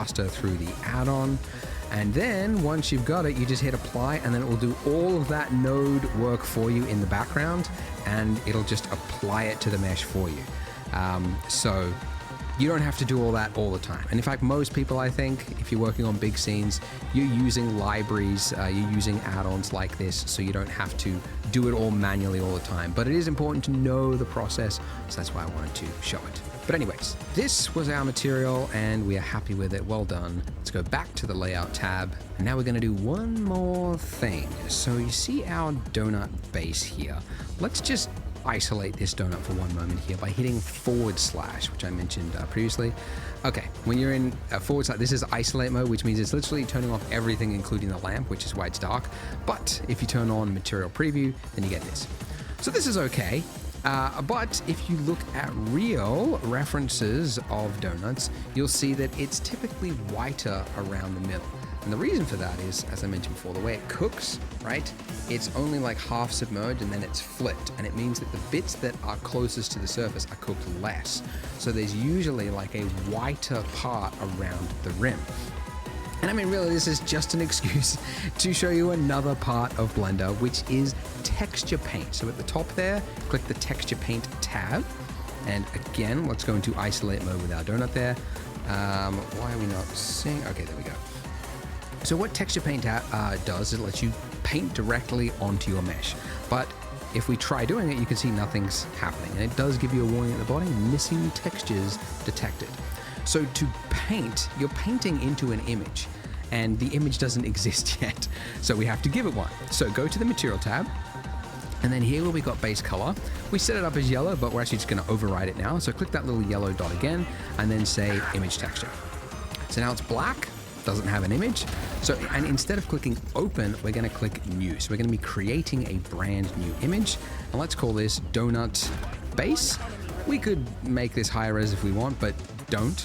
faster through the add-on. And then once you've got it, you just hit apply, and then it will do all of that node work for you in the background, and it'll just apply it to the mesh for you. So you don't have to do all that all the time. And in fact, most people, I think, if you're working on big scenes, you're using libraries, you're using add-ons like this, so you don't have to do it all manually all the time. But it is important to know the process, so that's why I wanted to show it. But anyways, this was our material and we are happy with it. Well done. Let's go back to the layout tab. And now we're going to do one more thing. So you see our donut base here. Let's just isolate this donut for one moment here by hitting /, which I mentioned previously. Okay, when you're in /, this is isolate mode, which means it's literally turning off everything, including the lamp, which is why it's dark. But if you turn on material preview, then you get this. So this is okay. But if you look at real references of donuts, you'll see that it's typically whiter around the middle. And the reason for that is, as I mentioned before, the way it cooks, right? It's only like half submerged and then it's flipped. And it means that the bits that are closest to the surface are cooked less. So there's usually like a whiter part around the rim. And I mean, really, this is just an excuse to show you another part of Blender, which is texture paint. So at the top there, click the texture paint tab. And again, let's go into isolate mode with our donut there. Why are we not seeing? Okay, there we go. So what texture paint does is it lets you paint directly onto your mesh. But if we try doing it, you can see nothing's happening. And it does give you a warning at the bottom, missing textures detected. So to paint, you're painting into an image, and the image doesn't exist yet. So we have to give it one. So go to the material tab, and then here where we got base color, we set it up as yellow, but we're actually just gonna override it now. So click that little yellow dot again, and then say image texture. So now it's black, doesn't have an image. So, and instead of clicking open, we're gonna click new. So we're gonna be creating a brand new image, and let's call this donut base. We could make this higher res if we want, but don't.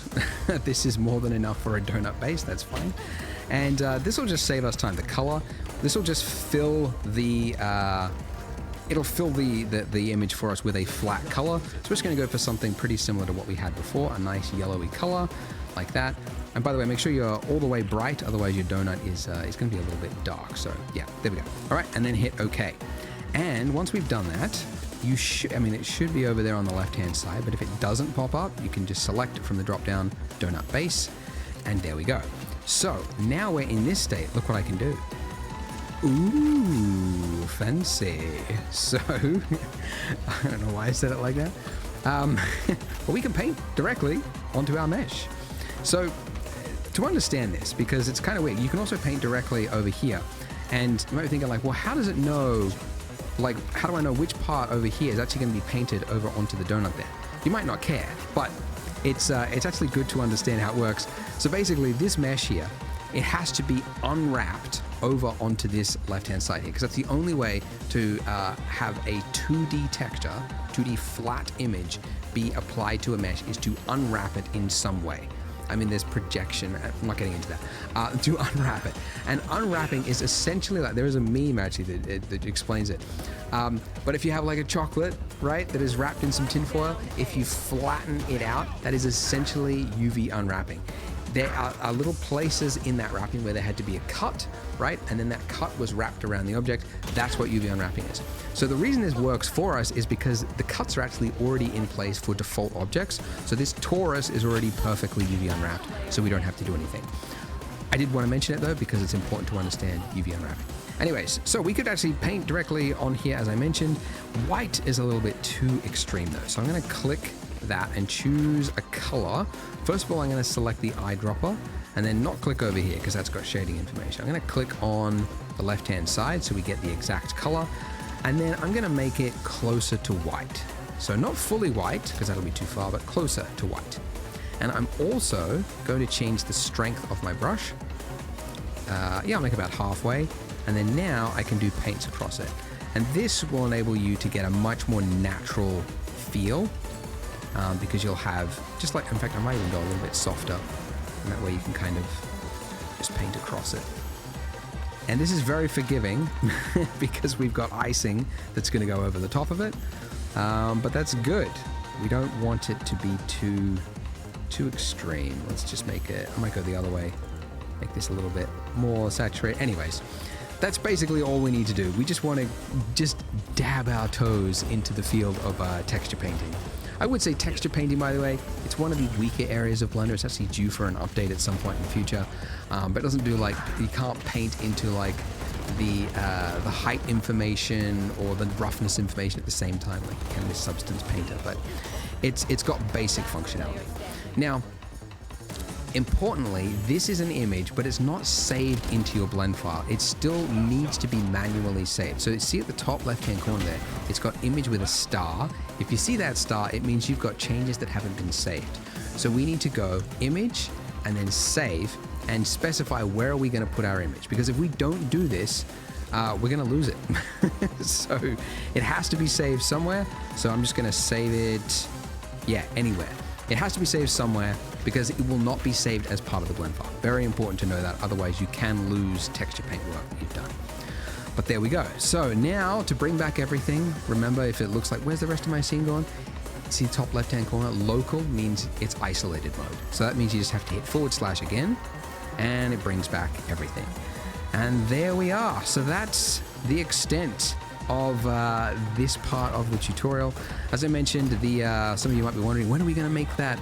This is more than enough for a donut base, that's fine. And this will just save us time. The color, this will just fill the, it'll fill the image for us with a flat color. So we're just gonna go for something pretty similar to what we had before, a nice yellowy color, like that. And by the way, make sure you're all the way bright, otherwise your donut is gonna be a little bit dark. So yeah, there we go. All right, and then hit OK. And once we've done that, you should, I mean, it should be over there on the left-hand side, but if it doesn't pop up, you can just select it from the drop-down donut base, and there we go. So now we're in this state. Look what I can do. Ooh, fancy. So, I don't know why I said it like that. Well, we can paint directly onto our mesh. So to understand this, because it's kind of weird, you can also paint directly over here. And you might be thinking like, well, how does it know, like, how do I know which part over here is actually going to be painted over onto the donut there? You might not care, but it's actually good to understand how it works. So basically this mesh here, it has to be unwrapped over onto this left-hand side here, because that's the only way to have a 2D texture, 2D flat image be applied to a mesh is to unwrap it in some way. I mean, there's projection, I'm not getting into that, to unwrap it. And unwrapping is essentially like, there is a meme actually that explains it. But if you have like a chocolate, right, that is wrapped in some tinfoil, if you flatten it out, that is essentially UV unwrapping. There are little places in that wrapping where there had to be a cut, right? And then that cut was wrapped around the object. That's what UV unwrapping is. So the reason this works for us is because the cuts are actually already in place for default objects. So this torus is already perfectly UV unwrapped, so we don't have to do anything. I did want to mention it though, because it's important to understand UV unwrapping. Anyways, so we could actually paint directly on here, as I mentioned. White is a little bit too extreme though. So I'm going to click that and choose a color. First of all, I'm going to select the eyedropper and then not click over here because that's got shading information. I'm going to click on the left-hand side so we get the exact color. And then I'm going to make it closer to white. So not fully white because that'll be too far, but closer to white. And I'm also going to change the strength of my brush. Yeah, I'll make about halfway. And then now I can do paints across it. And this will enable you to get a much more natural feel. Because you'll have, just like, in fact, I might even go a little bit softer, and that way you can kind of just paint across it. And this is very forgiving because we've got icing that's going to go over the top of it, but that's good. We don't want it to be too too extreme. Let's just make it, I might go the other way. Make this a little bit more saturated. Anyways, that's basically all we need to do. We just want to just dab our toes into the field of texture painting. I would say texture painting, by the way, it's one of the weaker areas of Blender. It's actually due for an update at some point in the future, but it doesn't do like, you can't paint into like the height information or the roughness information at the same time like you can with Substance Painter, but it's got basic functionality. Now, importantly, this is an image, but it's not saved into your blend file. It still needs to be manually saved. So see at the top left-hand corner there, it's got image with a star. If you see that star, it means you've got changes that haven't been saved. So we need to go image and then save and specify where are we going to put our image. Because if we don't do this, we're going to lose it. So it has to be saved somewhere. So I'm just going to save it, anywhere. It has to be saved somewhere because it will not be saved as part of the blend file. Very important to know that, otherwise you can lose texture paint work that you've done. But there we go. So now to bring back everything, remember if it looks like, where's the rest of my scene gone? See top left-hand corner, local means it's isolated mode. So that means you just have to hit / again, and it brings back everything. And there we are. So that's the extent of this part of the tutorial. As I mentioned, some of you might be wondering, when are we going to make that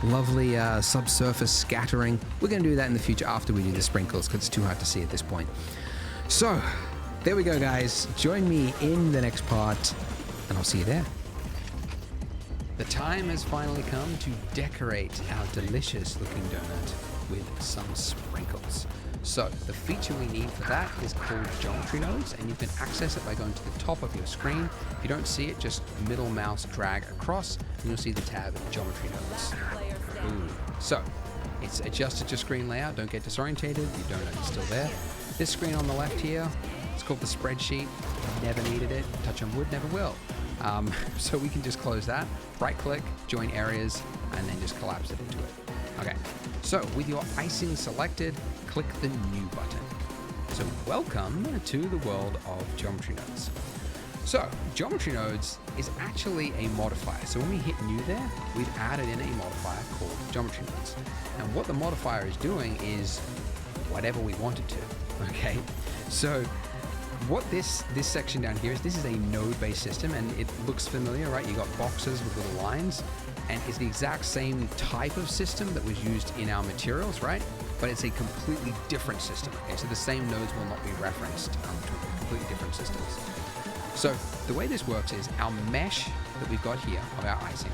lovely subsurface scattering? We're going to do that in the future after we do the sprinkles because it's too hard to see at this point. So there we go, guys. Join me in the next part and I'll see you there. The time has finally come to decorate our delicious looking donut with some sprinkles. So the feature we need for that is called geometry nodes, and you can access it by going to the top of your screen. If you don't see it, just middle mouse drag across and you'll see the tab geometry nodes. Ooh. So it's adjusted to screen layout. Don't get disorientated. Your donut is still there. This screen on the left here, it's called the spreadsheet. Never needed it. Touch on wood, never will. So we can just close that, right click, join areas, and then just collapse it into it. Okay, so with your icing selected, click the new button. So welcome to the world of geometry nodes. So geometry nodes is actually a modifier. So when we hit new there, we've added in a modifier called geometry nodes. And what the modifier is doing is whatever we want it to, okay? So what this section down here is, this is a node-based system and it looks familiar, right? You got boxes with little lines, and it's the exact same type of system that was used in our materials, right? But it's a completely different system, okay? So the same nodes will not be referenced to completely different systems. So the way this works is our mesh that we've got here of our icing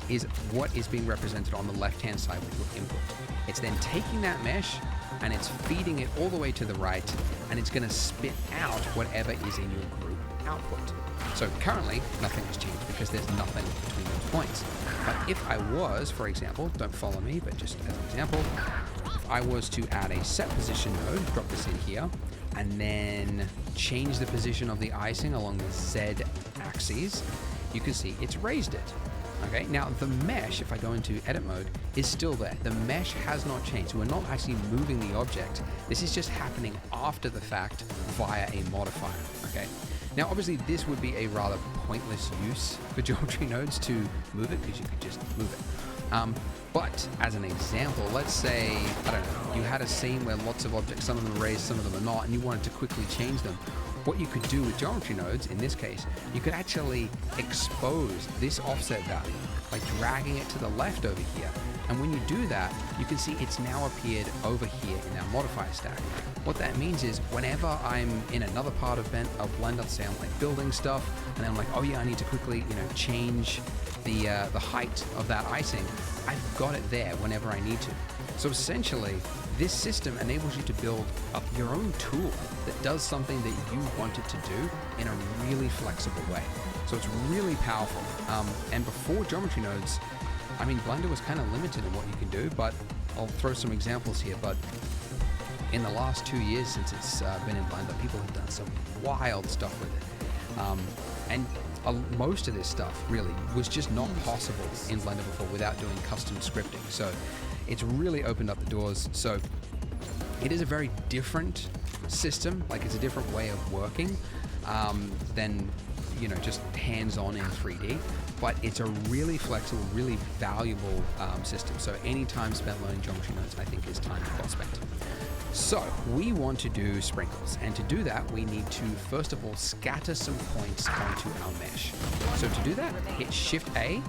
is what is being represented on the left-hand side with your input. It's then taking that mesh and it's feeding it all the way to the right, and it's going to spit out whatever is in your group output. So currently nothing has changed because there's nothing between those points. But if I was, for example, don't follow me, but just as an example, if I was to add a set position node, drop this in here, and then change the position of the icing along the Z axis, you can see it's raised it. Okay, now the mesh, if I go into edit mode, is still there. The mesh has not changed. So we're not actually moving the object. This is just happening after the fact via a modifier, okay? Now, obviously, this would be a rather pointless use for geometry nodes to move it because you could just move it. But as an example, let's say, I don't know, you had a scene where lots of objects, some of them are raised, some of them are not, and you wanted to quickly change them. What you could do with geometry nodes, in this case, you could actually expose this offset value by dragging it to the left over here. And when you do that, you can see it's now appeared over here in our modifier stack. What that means is whenever I'm in another part of Blender, say I'm like building stuff, and then I'm like, oh yeah, I need to quickly, change the height of that icing, I've got it there whenever I need to. So essentially, this system enables you to build up your own tool that does something that you want it to do in a really flexible way. So it's really powerful. And before geometry nodes, I mean, Blender was kind of limited in what you can do, but I'll throw some examples here. But in the last 2 years since it's been in Blender, people have done some wild stuff with it. And most of this stuff really was just not possible in Blender before without doing custom scripting. So it's really opened up the doors. So it is a very different system, like it's a different way of working than just hands-on in 3D, but it's a really flexible, really valuable system. So any time spent learning geometry nodes, I think, is time well spent. So we want to do sprinkles, and to do that we need to first of all scatter some points onto our mesh. So to do that, hit Shift A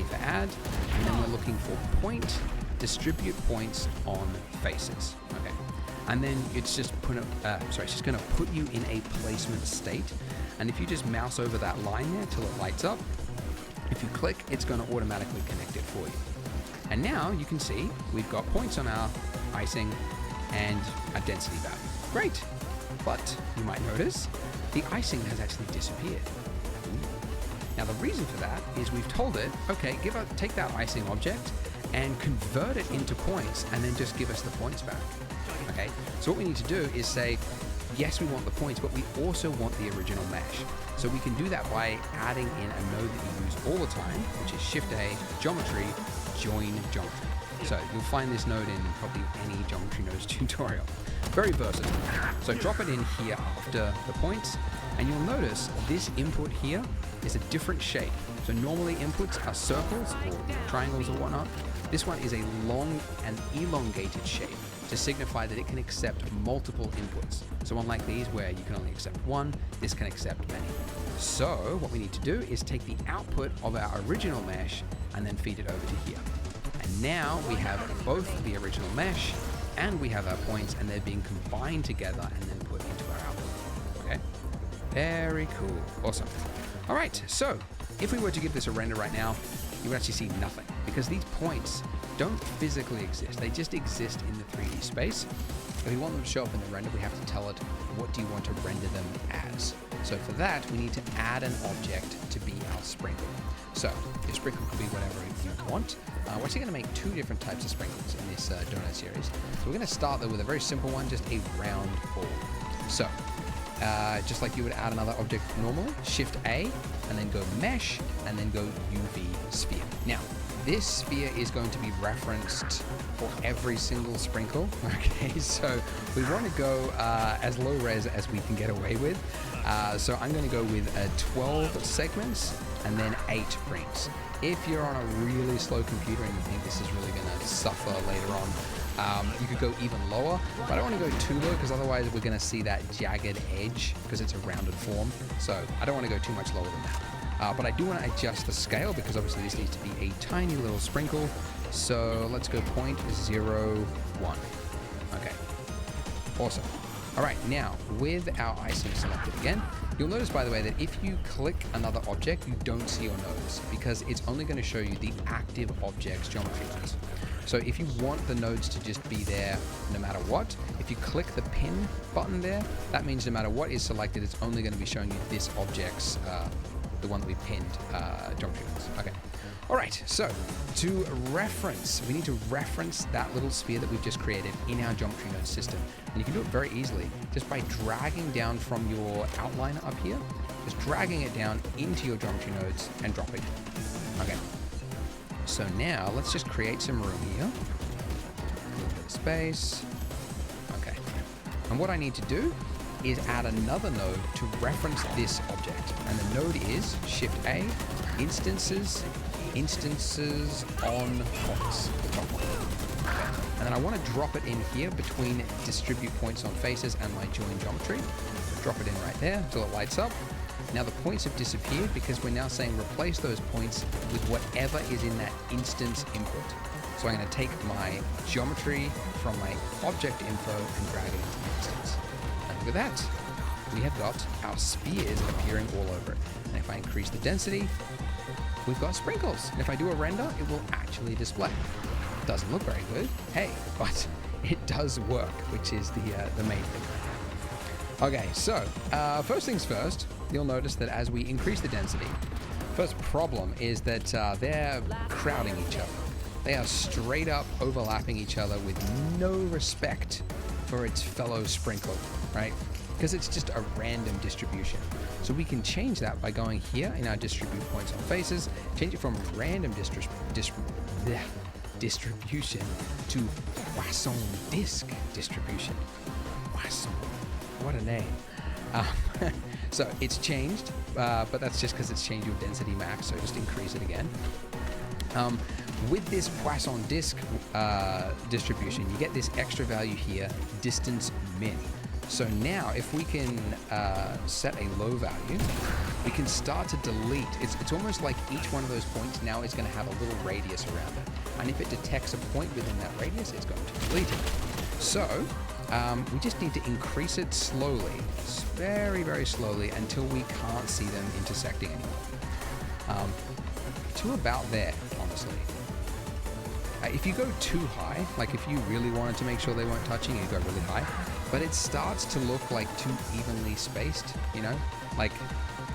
for add, and then we're looking for point, distribute points on faces. Okay, and then it's just it's just going to put you in a placement state, and if you just mouse over that line there till it lights up, if you click, it's going to automatically connect it for you. And now you can see we've got points on our icing and a density value. Great, but you might notice the icing has actually disappeared. Now the reason for that is we've told it, okay, take that icing object and convert it into points, and then just give us the points back. Okay, so what we need to do is say, yes, we want the points, but we also want the original mesh. So we can do that by adding in a node that you use all the time, which is Shift A, geometry, join geometry. So you'll find this node in probably any geometry nodes tutorial. Very versatile. So drop it in here after the points, and you'll notice this input here is a different shape. So normally inputs are circles or triangles or whatnot. This one is a long and elongated shape to signify that it can accept multiple inputs. So unlike these where you can only accept one, this can accept many. So what we need to do is take the output of our original mesh and then feed it over to here. And now we have both the original mesh and we have our points, and they're being combined together and then put into our output. Okay, very cool, awesome. All right, so if we were to give this a render right now, you would actually see nothing because these points don't physically exist. They just exist in the 3D space. If we want them to show up in the render, we have to tell it what do you want to render them as. So for that, we need to add an object to be our sprinkle. So your sprinkle could be whatever you want. We're actually going to make two different types of sprinkles in this donut series. So we're going to start though with a very simple one, just a round ball. So just like you would add another object normally, Shift A, and then go Mesh, and then go UV Sphere. Now, this sphere is going to be referenced for every single sprinkle. Okay, so we want to go as low res as we can get away with. So I'm going to go with 12 segments and then 8 rings. If you're on a really slow computer and you think this is really going to suffer later on, you could go even lower, but I don't want to go too low because otherwise we're going to see that jagged edge because it's a rounded form. So I don't want to go too much lower than that. But I do want to adjust the scale because obviously this needs to be a tiny little sprinkle. So let's go 0.01. Okay, awesome. All right, now with our icing selected again, you'll notice, by the way, that if you click another object, you don't see your nodes because it's only going to show you the active object's geometry nodes. So if you want the nodes to just be there no matter what, if you click the pin button there, that means no matter what is selected, it's only going to be showing you this object's, the one that we pinned, geometry nodes. Okay. All right, so to reference, we need to reference that little sphere that we've just created in our geometry node system. And you can do it very easily just by dragging down from your outline up here, just dragging it down into your geometry nodes and dropping it. Okay. So now let's just create some room here. A little bit of space. Okay. And what I need to do is add another node to reference this object. And the node is Shift A, instances on points, the top one. Okay. And then I want to drop it in here between distribute points on faces and my join geometry. So drop it in right there until it lights up. Now the points have disappeared because we're now saying replace those points with whatever is in that instance input. So I'm going to take my geometry from my object info and drag it into the instance. And look at that. We have got our spheres appearing all over it. And if I increase the density, we've got sprinkles. And if I do a render, it will actually display. It doesn't look very good, hey, but it does work, which is the main thing. Okay, so first things first, you'll notice that as we increase the density, first problem is that they're crowding each other. They are straight up overlapping each other with no respect for its fellow sprinkle, right? Because it's just a random distribution. So we can change that by going here in our distribute points on faces, change it from random distribution to Poisson disk distribution. Poisson, what a name. Um, so it's changed, but that's just because it's changed your density max, so just increase it again. With this Poisson disk distribution, you get this extra value here, distance min. So now if we can set a low value, we can start to delete. It's almost like each one of those points now is going to have a little radius around it. And if it detects a point within that radius, it's going to delete it. So we just need to increase it slowly, very, very slowly, until we can't see them intersecting anymore. To about there, honestly. If you go too high, like if you really wanted to make sure they weren't touching, you go really high, but it starts to look like too evenly spaced, you know? Like,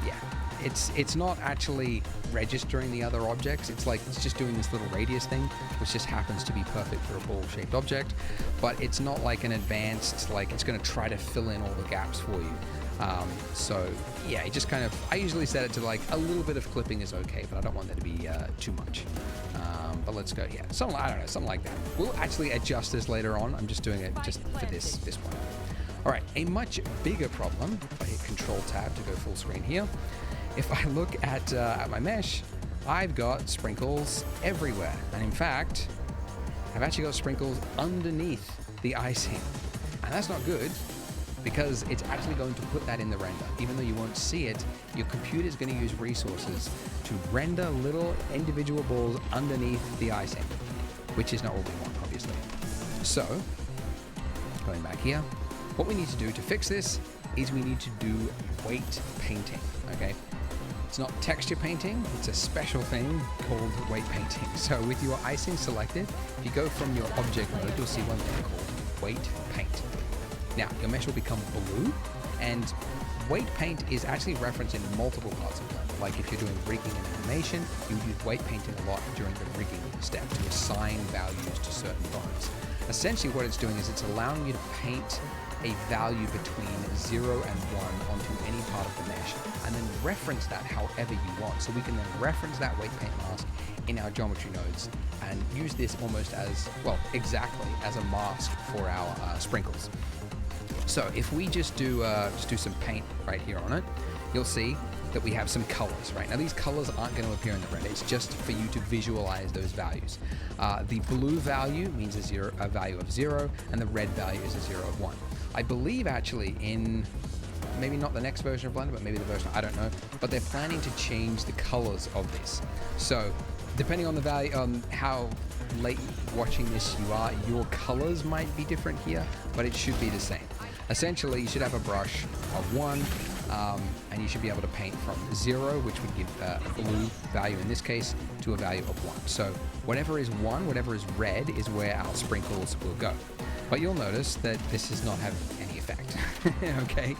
yeah, it's not actually registering the other objects. It's like, it's just doing this little radius thing, which just happens to be perfect for a ball-shaped object, but it's not like an advanced, like it's gonna try to fill in all the gaps for you. So yeah, it just kind of, I usually set it to like a little bit of clipping is okay, but I don't want there to be too much. But let's go, yeah, something, I don't know, something like that. We'll actually adjust this later on. I'm just doing it just for this one. All right, a much bigger problem, if I hit Control Tab to go full screen here, if I look at my mesh, I've got sprinkles everywhere. And in fact, I've actually got sprinkles underneath the icing. And that's not good, because it's actually going to put that in the render. Even though you won't see it, your computer is going to use resources to render little individual balls underneath the icing, which is not what we want, obviously. So, going back here, what we need to do to fix this is we need to do weight painting, okay? It's not texture painting, it's a special thing called weight painting. So with your icing selected, if you go from your object mode, you'll see one thing called weight paint. Now, your mesh will become blue, and weight paint is actually referenced in multiple parts of Blender. Like if you're doing rigging and animation, you use weight painting a lot during the rigging step to assign values to certain bones. Essentially what it's doing is it's allowing you to paint a value between 0 and 1 onto any part of the mesh, and then reference that however you want. So we can then reference that weight paint mask in our geometry nodes and use this almost as, well, exactly as a mask for our sprinkles. So if we just do some paint right here on it, you'll see that we have some colors, right? Now these colors aren't going to appear in the render. It's just for you to visualize those values. The blue value means a value of 0, and the red value is a 0 of 1. I believe actually in, maybe not the next version of Blender, but maybe the version, I don't know, but they're planning to change the colors of this. So depending on the value, on how late watching this you are, your colors might be different here, but it should be the same. Essentially, you should have a brush of 1, and you should be able to paint from 0, which would give a blue value in this case, to a value of 1. So whatever is 1, whatever is red, is where our sprinkles will go. But you'll notice that this does not have any effect, okay?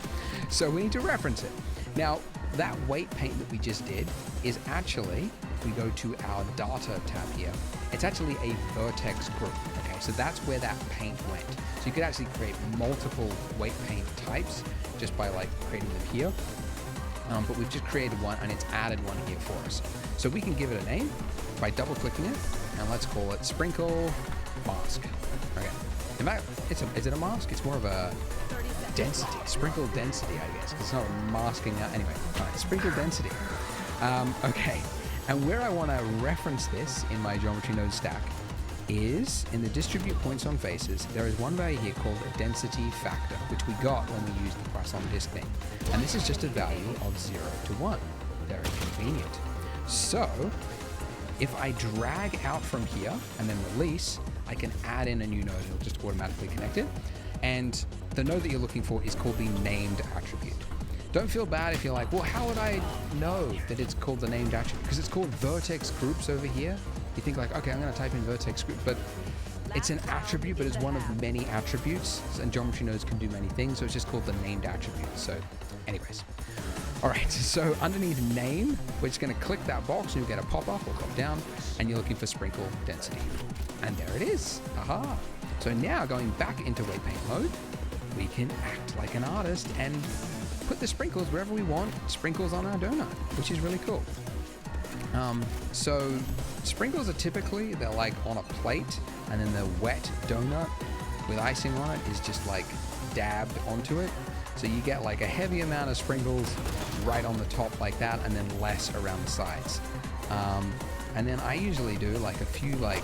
So we need to reference it. Now, that weight paint that we just did is actually, if we go to our data tab here, it's actually a vertex group, okay? So that's where that paint went. So you could actually create multiple weight paint types just by like creating them here. But we've just created one, and it's added one here for us. So we can give it a name by double clicking it, and let's call it Sprinkle Mask. Okay. In fact, is it a mask? It's more of a density, sprinkle density, I guess. It's not masking out. Anyway, all right, sprinkle density. Okay, and where I want to reference this in my geometry node stack is in the distribute points on faces. There is one value here called a density factor, which we got when we used the Poisson disk thing. And this is just a value of 0 to 1. Very convenient. So if I drag out from here and then release, I can add in a new node and it'll just automatically connect it. And the node that you're looking for is called the named attribute. Don't feel bad if you're like, well, how would I know that it's called the named attribute? Because it's called vertex groups over here. You think like, okay, I'm going to type in vertex group, but it's an attribute, but it's one of many attributes, and geometry nodes can do many things, so it's just called the named attribute. So anyways. All right, so underneath name, we're just going to click that box and you'll get a pop-up or drop down, and you're looking for sprinkle density. And there it is. Aha. So now going back into weight paint mode, we can act like an artist and put the sprinkles wherever we want, sprinkles on our donut, which is really cool. So sprinkles are typically, they're like on a plate, and then the wet donut with icing on it is just like dabbed onto it. So you get like a heavy amount of sprinkles right on the top like that, and then less around the sides. And then I usually do like a few like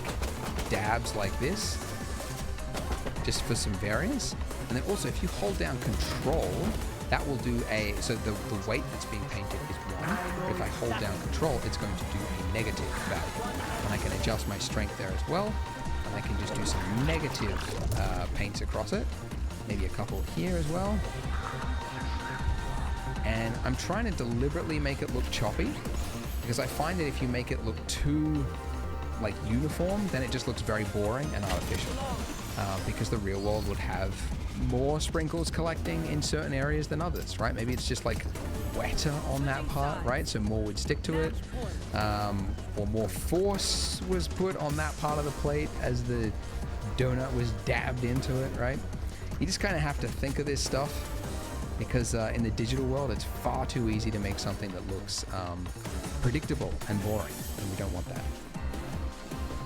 dabs like this, just for some variance. And then also if you hold down control, that will do so the weight that's being painted is 1. But if I hold down control, it's going to do a negative value. And I can adjust my strength there as well. And I can just do some negative paints across it. Maybe a couple here as well. And I'm trying to deliberately make it look choppy, because I find that if you make it look too like uniform, then it just looks very boring and artificial. Because the real world would have more sprinkles collecting in certain areas than others, right? Maybe it's just like wetter on that part, right? So more would stick to it, or more force was put on that part of the plate as the donut was dabbed into it, right? You just kind of have to think of this stuff, because in the digital world, it's far too easy to make something that looks predictable and boring, and we don't want that.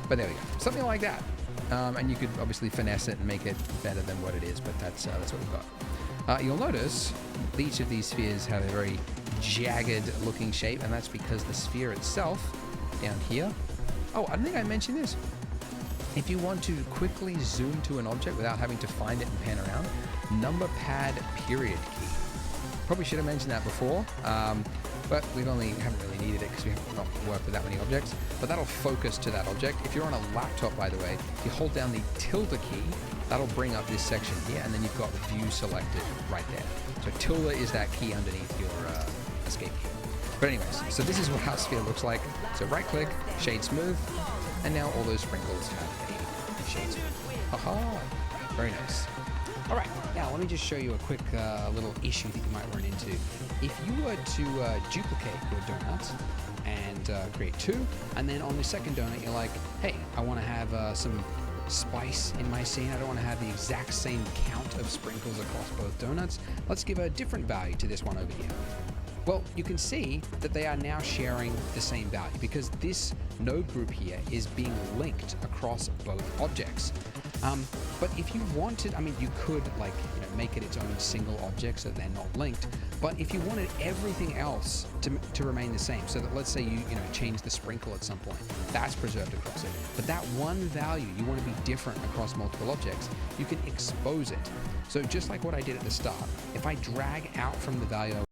But there we go, something like that. And you could obviously finesse it and make it better than what it is, but that's what we've got. You'll notice each of these spheres have a very jagged looking shape, and that's because the sphere itself down here. Oh, I think I mentioned this. If you want to quickly zoom to an object without having to find it and pan around, number pad period key. Probably should have mentioned that before, but we haven't really needed it because we have not worked with that many objects. But that'll focus to that object. If you're on a laptop, by the way, if you hold down the tilde key, that'll bring up this section here, and then you've got view selected right there. So tilde is that key underneath your escape key. But anyways, so this is what our sphere looks like. So right click, shade smooth, and now all those sprinkles have a shade smooth. Haha, very nice. All right, now let me just show you a quick little issue that you might run into. If you were to duplicate your donuts and create 2, and then on the second donut you're like, hey, I want to have some spice in my scene. I don't want to have the exact same count of sprinkles across both donuts. Let's give a different value to this one over here. Well, you can see that they are now sharing the same value, because this node group here is being linked across both objects. But if you wanted, I mean, you could make it its own single object so they're not linked. But if you wanted everything else to remain the same, so that let's say you change the sprinkle at some point, that's preserved across it. But that one value you want to be different across multiple objects, you can expose it. So just like what I did at the start, if I drag out from the value